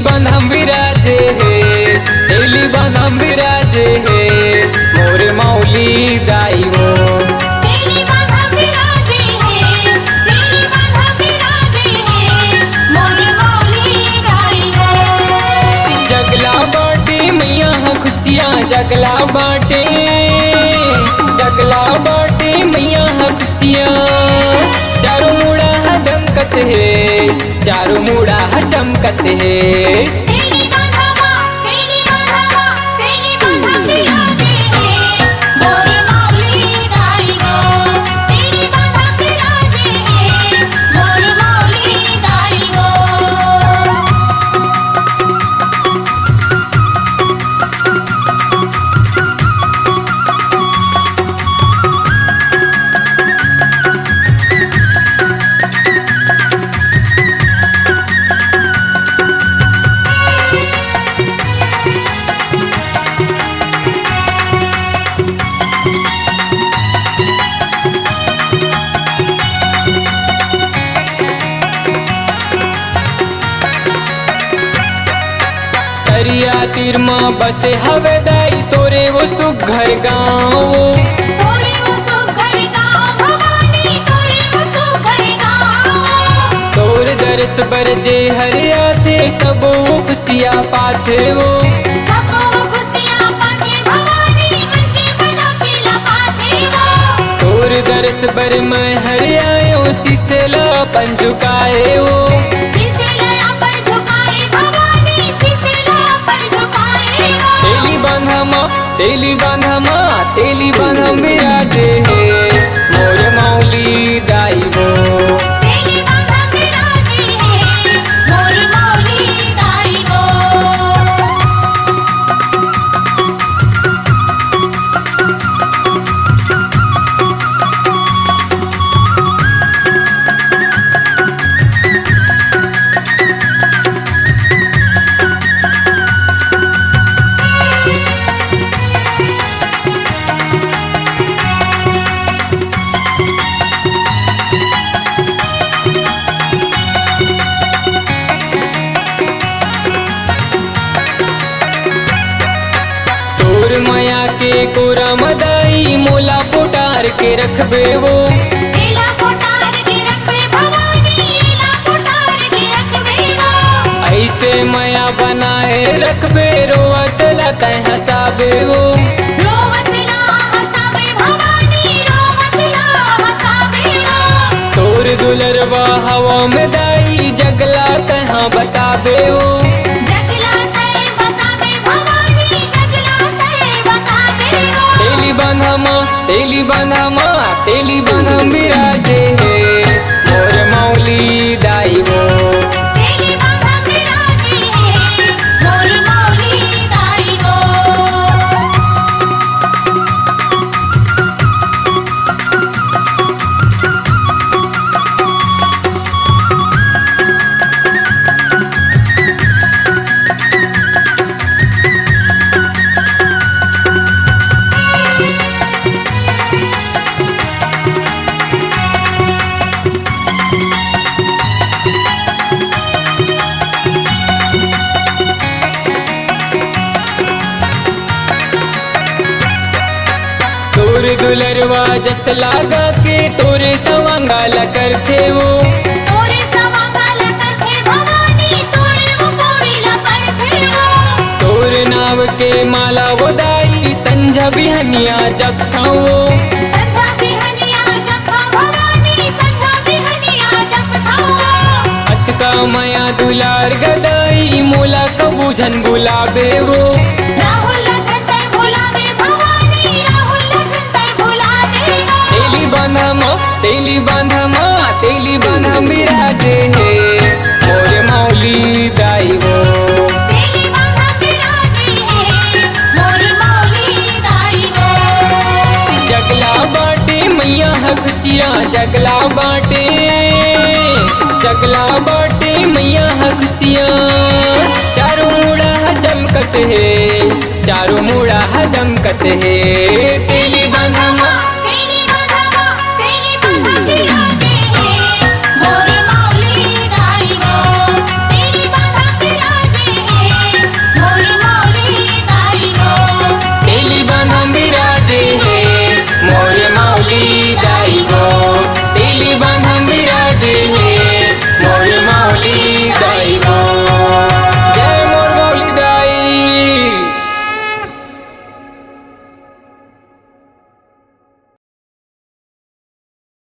बांधम विराजे है, तेली बांधम विराजे है, मोर मौली दाई वो। तेली बांधम विराजे है, तेली बांधम विराजे है, मोर मौली दाई वो। जगला बाटे मैया खुशियाँ जगला बाटे, जगला बाटे मैया खुशियाँ, चारों मुड़ा दमकत है, चारों मुड़ा चमकत है। तेली बांधमा, तेली बांधमा, तेली बांधम विराजे है, मोर मौली दाई वो। तेली बांधम विराजे है, मोर मौली दाई वो। दरिया तीर माँ बसे हवे दाई तोरे वो सुघर गाँव। तोरे वो सुघर गाँव भवानी, तोरे वो सुघर गाँव। तोर दरस बरजे हरिया थे सब वो खुशियाँ पाथे वो। सब वो खुशियाँ पाथे भवानी, मन के मनोतीला पाथे वो। तोर दरस बर में हरियायो सिसला पन झुकाए वो। सिसला पर झुकाए भवानी, सिसला पर झुकाए वो। तेली बांधमा, तेली बांधमा, तेली बांधम विराजे है, मोर मौली दाई वो। तेली बांधम विराजे है, मोर मौली दाई वो। तोर माया के कोरा मदाई मोला पोटार के रखबे वो। एला कोटार के रखबे भवानी, एला कोटार के रखबे वो। ऐसे माया बनाए रखबे रोवत लतै हसाबे वो। रोवत ला हसाबे भवानी, रोवत ला हसाबे वो। तोर दुलरवा हवा में दाई जगला कहाँ बताबे वो। जगला तय बताबे भवानी, जगला तय बताबे वो। तेली बांधमा, तेली बांधमा, तेली बांधम विराजे है, मोर मौली दाई वो। तेली बांधम विराजे है, मोर मौली दाई वो। तोर दुलरवा जस लागा के तोरे सवांगाला करथे वो। तोरे सवांगाला करथे भवानी, तोरे वो पोरीला पड़थे वो। तोर नाव के माला वो दाई संझा बिहनिया जपथा वो। संझा बिहनिया जपथा भवानी, संझा बिहनिया जपथा वो। अतका माया दुलार गदाई मोला कबूझन बुलाबे वो। राहुल लखनते भुलावे भवानी, राहुल लखनते भुलावे वो। तेली बांधमा, तेली बांधमा, तेली बांधम विराजे है, मोर मौली दाई वो। तेली बांधम विराजे है, मोर मौली दाई वो। जगला बाटे मैया खुशियाँ जगला बाटे, जगला बाटे मैया खुशियाँ, चारों मुड़ा चमकत है, चारों मुड़ा दमकत है। तेली